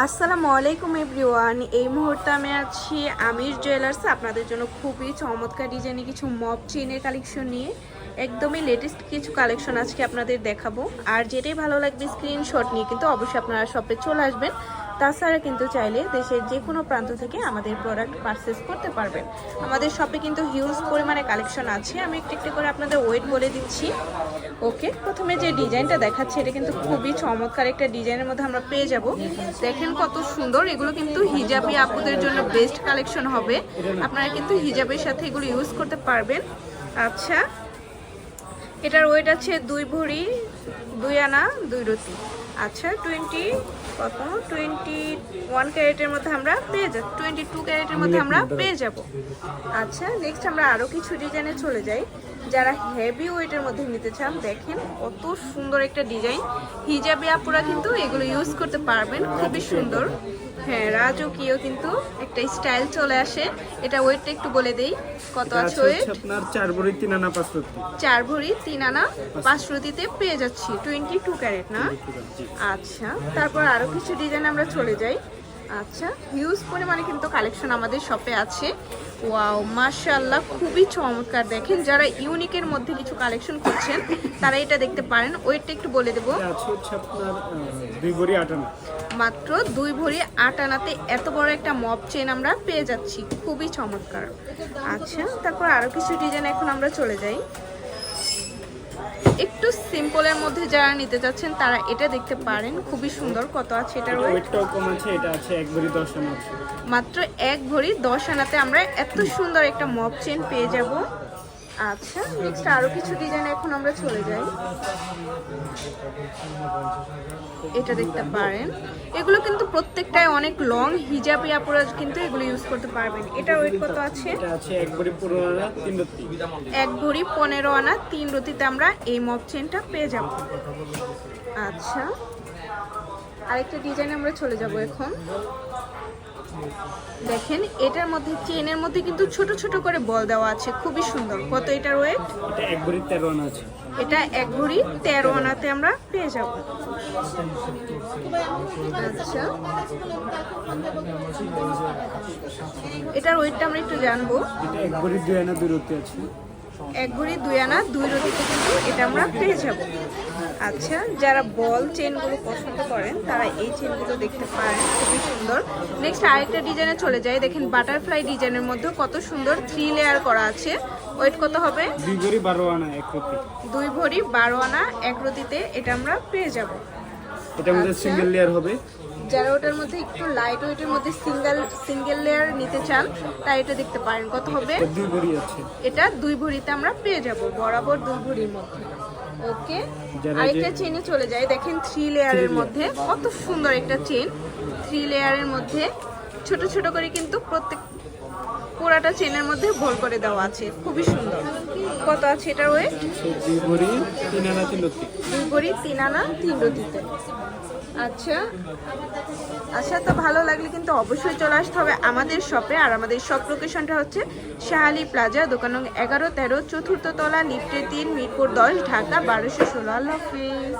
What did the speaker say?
আসসালামু আলাইকুম এভরিওয়ান। এই মুহূর্তে আমি আছি আমির জুয়েলার্স আপনাদের জন্য খুবই চমৎকার ডিজাইনে কিছু মপ চেইনের কালেকশন নিয়ে একদমই লেটেস্ট কিছু কালেকশন আজকে আপনাদের দেখাবো। আর যেটাই ভালো লাগবে স্ক্রিনশট নিয়ে কিন্তু অবশ্যই আপনারা শপে চলে আসবেন। তাছাড়া কিন্তু চাইলে দেশের যে কোনো প্রান্ত থেকে আমাদের প্রোডাক্ট পারচেস করতে পারবেন। আমাদের শপে কিন্তু হিউজ পরিমাণে কালেকশন আছে, আমি একটু একটু করে আপনাদের ওয়েট বলে দিচ্ছি। ওকে, প্রথমে যে ডিজাইনটা দেখাচ্ছে এটা কিন্তু খুবই চমৎকার একটা ডিজাইনের মধ্যে আমরা পেয়ে যাব। দেখেন কত সুন্দর, এগুলো কিন্তু হিজাবি আপুদের জন্য বেস্ট কালেকশন হবে। আপনারা কিন্তু হিজাবের সাথে এগুলো ইউজ করতে পারবেন। আচ্ছা, এটার ওয়েট আছে 2 ভরি 2 আনা 2 রতি। আচ্ছা, 21 ক্যারেটের মধ্যে আমরা পেয়ে যাব, 22 ক্যারেটের মধ্যে আমরা পেয়ে যাব। আচ্ছা, নেক্সট আমরা আরও কিছু ডিজাইনে চলে যাই। যারা হেভি ওয়েটের মধ্যে নিতে চান, দেখেন কত সুন্দর একটা ডিজাইন। হিজাবি আপুরা কিন্তু এগুলো ইউজ করতে পারবেন, খুবই সুন্দর। হ্যাঁ, রাজকীয় কিন্তু একটা স্টাইল চলে আসে। এটা ওয়েটটা একটু বলে দেই, কত আছে ওয়েট? আপনার 4 ভরি 3 আনা 5 রতি। 4 ভরি 3 আনা 5 রতিতে পেয়ে যাচ্ছি, 22 ক্যারেট না? আচ্ছা, তারপর আরো কিছু ডিজাইন আমরা চলে যাই। আচ্ছা, হিউজ পরিমাণে কিন্তু কালেকশন আমাদের শপে আছে। ওয়াও, মাশাআল্লাহ, খুবই চমৎকার। দেখেন, যারা ইউনিকের মধ্যে কিছু কালেকশন করছেন তারা এটা দেখতে পারেন। ওয়েটটা একটু বলে দেবো। আছে হচ্ছে আপনার 2 ভরি 8 আনা। মাত্র 2 ভরি 8 আনাতে এত বড় একটা মপ চেন আমরা পেয়ে যাচ্ছি, খুবই চমৎকার। আচ্ছা, তারপর আরো কিছু ডিজাইন এখন আমরা চলে যাই। একটু সিম্পলের মধ্যে যারা নিতে চাচ্ছেন তারা এটা দেখতে পারেন, খুবই সুন্দর। কত আছে এটার ওয়েট? ওয়েটটাও কম আছে, এটা আছে 1 ভরি 10 আনা আছে। মাত্র 1 ভরি 10 আনাতে আমরা এত সুন্দর একটা মপ চেন পেয়ে যাব। আচ্ছা, নেক্সট আরো কিছু ডিজাইন এখন আমরা চলে যাই। এটা দেখতে পারেন, এগুলো কিন্তু প্রত্যেকটাই অনেক লং, হিজাবি আপুরা কিন্তু এগুলো ইউজ করতে পারবেন। এটা ওয়েট কত আছে? এটা আছে 1 ভরি 15 আনা 3 রতি। 1 ভরি 15 আনা 3 রতিতে আমরা এই মপ চেনটা পেয়ে যাব। আচ্ছা, আরেকটা ডিজাইন আমরা চলে যাব এখন। দেখেন, এটার মধ্যে চেনের মধ্যে কিন্তু ছোট ছোট করে বল দেওয়া আছে, খুবই সুন্দর। কত এটার ওয়েট? এটা 1 ভরি 13 আনা আছে। এটা 1 ভরি 13 আনাতে আমরা পেয়ে যাব। আচ্ছা, এটার ওয়েটটা আমরা একটু জানবো। এটা 1 ভরি 2 আনা 2 রতি আছে। 1 ভরি 2 আনা 2 রতিতে কিন্তু এটা আমরা পেয়ে যাব। আচ্ছা, যারা বল চেনগুলো পছন্দ করেন তারা এই চেনগুলো দেখতে পারেন, খুবই সুন্দর। নেক্সট আরেকটা ডিজাইনে চলে যায়। দেখেন, বাটারফ্লাই ডিজাইনের মধ্যে কত সুন্দর 3 লেয়ার করা আছে। ওয়েট কত হবে? 2 ভরি 12 আনা 1 রতি। 2 ভরি 12 আনা 1 রতিতে এটা আমরা পেয়ে যাব। এটার মধ্যে সিঙ্গেল লেয়ার হবে। যারা ওটার মধ্যে একটু লাইট ওয়েটের মধ্যে সিঙ্গেল লেয়ার নিতে চান তাই এটা দেখতে পারেন। কত হবে? 2 ভরি আছে। এটা 2 ভরিতে আমরা পেয়ে যাব, বরাবর 2 ভরির মধ্যে। ওকে, আরেকটা চেনে চলে যায়। দেখেন, 3 লেয়ারের মধ্যে কত সুন্দর একটা চেন। 3 লেয়ারের মধ্যে ছোট ছোট করে কিন্তু প্রত্যেক পুরাটা চেনের মধ্যে ভোল করে দেওয়া আছে, খুবই সুন্দর। কত আছে এটার ওয়েট? 2 ভরি 3 আনা 3 রতি। 2 ভরি 3 আনা 3 রতিতে। আচ্ছা আচ্ছা, তো ভালো লাগলে কিন্তু অবশ্যই চলে আসতে হবে আমাদের শপে। আর আমাদের শপ লোকেশনটা হচ্ছে শাহালি প্লাজা, দোকান নং 11-13, 4র্থ তলা, লিফটে 3, মিরপুর 10, ঢাকা 1216। আল্লাহ হাফিজ।